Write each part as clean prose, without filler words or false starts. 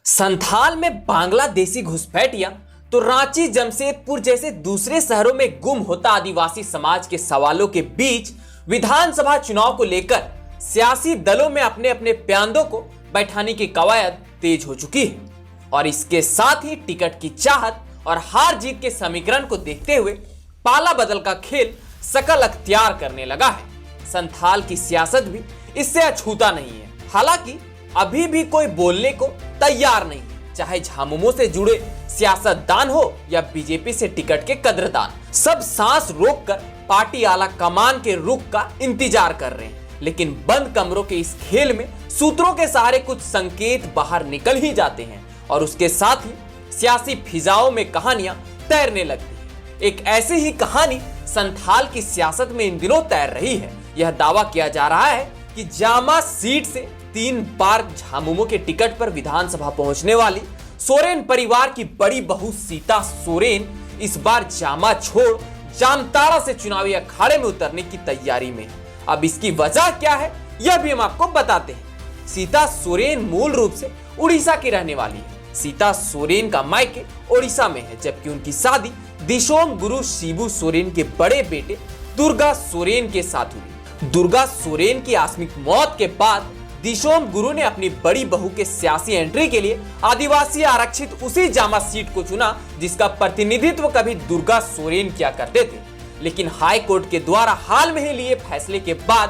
संथाल में बांग्लादेशी घुसपैठिया तो रांची जमशेदपुर जैसे दूसरे शहरों में गुम होता आदिवासी समाज के सवालों के बीच विधानसभा चुनाव को लेकर सियासी दलों में अपने अपने प्यांदों को बैठाने की कवायद तेज हो चुकी है और इसके साथ ही टिकट की चाहत और हार जीत के समीकरण को देखते हुए पाला बदल का खेल सकल अख्तियार करने लगा है। संथाल की सियासत भी इससे अछूता नहीं है। हालांकि अभी भी कोई बोलने को तैयार नहीं है, चाहे झामुमो से जुड़े सियासतदान हो या बीजेपी से टिकट के कद्रदान। सब सांस रोककर पार्टी आला कमान के रुख का इंतजार कर रहे हैं, लेकिन बंद कमरों के इस खेल में सूत्रों के सहारे कुछ संकेत बाहर निकल ही जाते हैं और उसके साथ ही सियासी फिजाओं में कहानियां तैरने लगती है। एक ऐसी ही कहानी संथाल की सियासत में इन दिनों तैर रही है। यह दावा किया जा रहा है कि जामा सीट से 3 बार झामुमो के टिकट पर विधानसभा पहुंचने वाली सोरेन परिवार की बड़ी बहू सीता सोरेन इस बार जामा छोड़ जामताड़ा से चुनावी अखाड़े में उतरने की तैयारी में है। अब इसकी वजह क्या है यह भी हम आपको बताते हैं। सीता सोरेन मूल रूप से उड़ीसा की रहने वाली है। सीता सोरेन का मायके ओडिशा में है, जबकि उनकी शादी दिशोम गुरु शिबू सोरेन के बड़े बेटे दुर्गा सोरेन के साथ हुई। दुर्गा सोरेन की आकस्मिक मौत के बाद दिशोम गुरु ने अपनी बड़ी बहू के सियासी एंट्री के लिए आदिवासी आरक्षित उसी जामा सीट को चुना जिसका प्रतिनिधित्व कभी दुर्गा सोरेन किया करते थे। लेकिन हाई कोर्ट के द्वारा हाल में ही लिए फैसले के बाद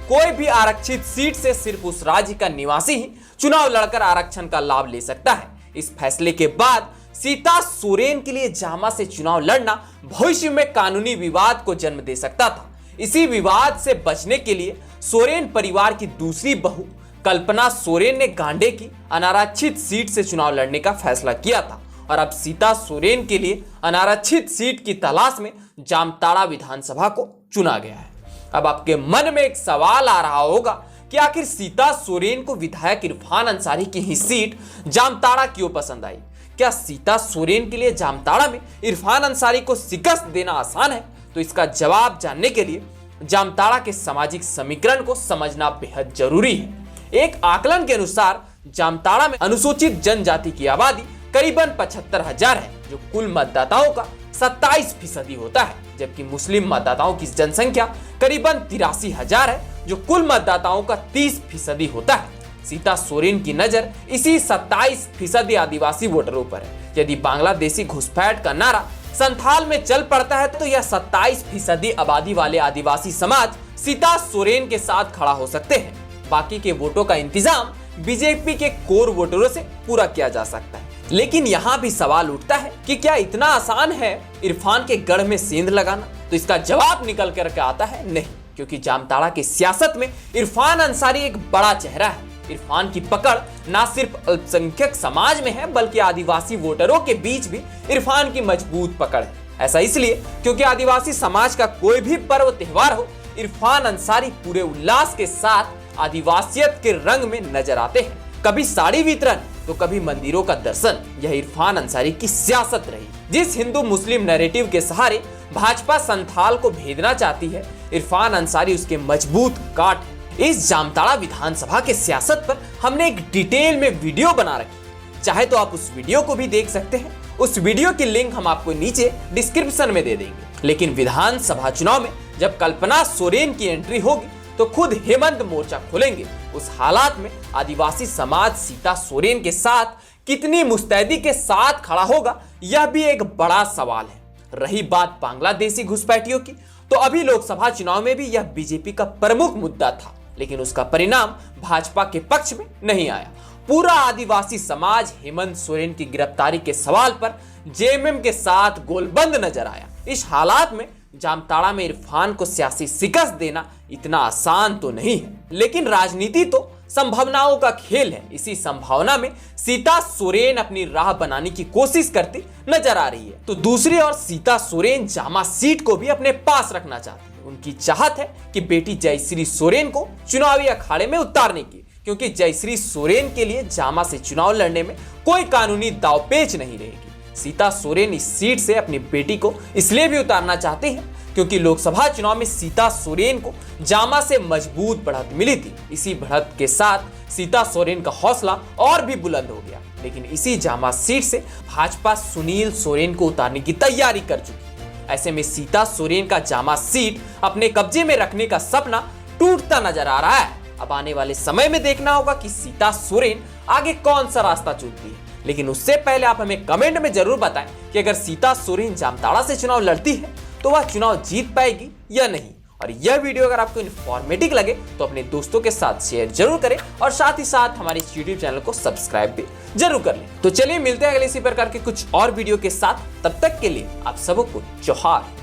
कोई भी आरक्षित सीट से सिर्फ उस राज्य का निवासी ही चुनाव लड़कर आरक्षण का लाभ ले सकता है। इस फैसले के बाद सीता सोरेन के लिए जामा से चुनाव लड़ना भविष्य में कानूनी विवाद को जन्म दे सकता था। इसी विवाद से बचने के लिए सोरेन परिवार की दूसरी बहू कल्पना सोरेन ने गांडे की अनारक्षित सीट से चुनाव लड़ने का फैसला किया था और अब सीता सोरेन के लिए अनारक्षित सीट की तलाश में जामताड़ा विधानसभा को चुना गया है। अब आपके मन में एक सवाल आ रहा होगा कि आखिर सीता सोरेन को विधायक इरफान अंसारी की ही सीट जामताड़ा क्यों पसंद आई? क्या सीता सोरेन के लिए जामताड़ा में इरफान अंसारी को शिकस्त देना आसान है? तो इसका जवाब जानने के लिए जामताड़ा के सामाजिक समीकरण को समझना बेहद जरूरी है। एक आकलन के अनुसार जामताड़ा में अनुसूचित जनजाति की आबादी करीबन 75,000 है, जो कुल मतदाताओं का 27% होता है, जबकि मुस्लिम मतदाताओं की जनसंख्या करीबन 83,000 है, जो कुल मतदाताओं का 30% होता है। सीता सोरेन की नजर इसी 27% आदिवासी वोटरों पर है। यदि बांग्लादेशी घुसपैठ का नारा संथाल में चल पड़ता है तो यह 27% आबादी वाले आदिवासी समाज सीता सोरेन के साथ खड़ा हो सकते हैं। बाकी के वोटों का इंतजाम बीजेपी के कोर वोटरों से पूरा किया जा सकता है। लेकिन यहाँ भी सवाल उठता है कि क्या इतना आसान है इरफान के गढ़ में सेंध लगाना? तो इसका जवाब निकल कर आता है नहीं, क्योंकि जामताड़ा की सियासत में इरफान अंसारी एक बड़ा चेहरा है। इरफान की पकड़ न सिर्फ अल्पसंख्यक समाज में है, बल्कि आदिवासी वोटरों के बीच भी इरफान की मजबूत पकड़ है। ऐसा इसलिए क्योंकि आदिवासी समाज का कोई भी पर्व त्योहार हो, इरफान अंसारी पूरे उल्लास के साथ आदिवासियत के रंग में नजर आते हैं। कभी साड़ी वितरण तो कभी मंदिरों का दर्शन, यह इरफान अंसारी की सियासत रही। जिस हिंदू मुस्लिम नैरेटिव के सहारे भाजपा संथाल को भेदना चाहती है, इरफान अंसारी उसके मजबूत काट है। इस जामताड़ा विधानसभा के सियासत पर हमने एक डिटेल में वीडियो बना रखी, चाहे तो आप उस वीडियो को भी देख सकते हैं। उस वीडियो की लिंक हम आपको नीचे डिस्क्रिप्शन में दे देंगे। लेकिन विधानसभा चुनाव में जब कल्पना सोरेन की एंट्री होगी तो खुद हेमंत मोर्चा खोलेंगे। उस हालात में आदिवासी समाज सीता सोरेन के साथ कितनी मुस्तैदी के साथ खड़ा होगा, यह भी एक बड़ा सवाल है। रही बात बांग्लादेशी घुसपैठियों की, तो अभी लोकसभा चुनाव में भी यह बीजेपी का प्रमुख मुद्दा था, लेकिन उसका परिणाम भाजपा के पक्ष में नहीं आया। पूरा आदिवासी समाज हेमंत सोरेन की गिरफ्तारी के सवाल पर जेएमएम के साथ गोलबंद नजर आया। इस हालात में जामताड़ा में इरफान को सियासी शिकस्त देना इतना आसान तो नहीं है, लेकिन राजनीति तो संभावनाओं का खेल है। इसी संभावना में सीता सोरेन अपनी राह बनाने की कोशिश करती नजर आ रही है। तो दूसरी ओर सीता सोरेन जामा सीट को भी अपने पास रखना चाहती है। उनकी चाहत है कि बेटी जयश्री सोरेन को चुनावी अखाड़े में उतारने की, क्योंकि जयश्री सोरेन के लिए जामा से चुनाव लड़ने में कोई कानूनी दांवपेच नहीं रहेगी। सीता सोरेन इस सीट से अपनी बेटी को इसलिए भी उतारना चाहते हैं क्योंकि लोकसभा चुनाव में सीता सोरेन को जामा से मजबूत बढ़त मिली थी। इसी बढ़त के साथ सीता सोरेन का हौसला और भी बुलंद हो गया। लेकिन इसी जामा सीट से भाजपा सुनील सोरेन को उतारने की तैयारी कर चुकी है। ऐसे में सीता सोरेन का जामा सीट अपने कब्जे में रखने का सपना टूटता नजर आ रहा है। अब आने वाले समय में देखना होगा कि सीता सोरेन आगे कौन सा रास्ता चुनती है। लेकिन उससे पहले आप हमें कमेंट में जरूर बताएं कि अगर सीता सोरेन जामताड़ा से चुनाव लड़ती है तो वह चुनाव जीत पाएगी या नहीं। और यह वीडियो अगर आपको इन्फॉर्मेटिव लगे तो अपने दोस्तों के साथ शेयर जरूर करें और साथ ही साथ हमारे इस YouTube चैनल को सब्सक्राइब भी जरूर कर लें। तो चलिए मिलते हैं अगले इसी प्रकार के कुछ और वीडियो के साथ। तब तक के लिए आप सबको जोहार।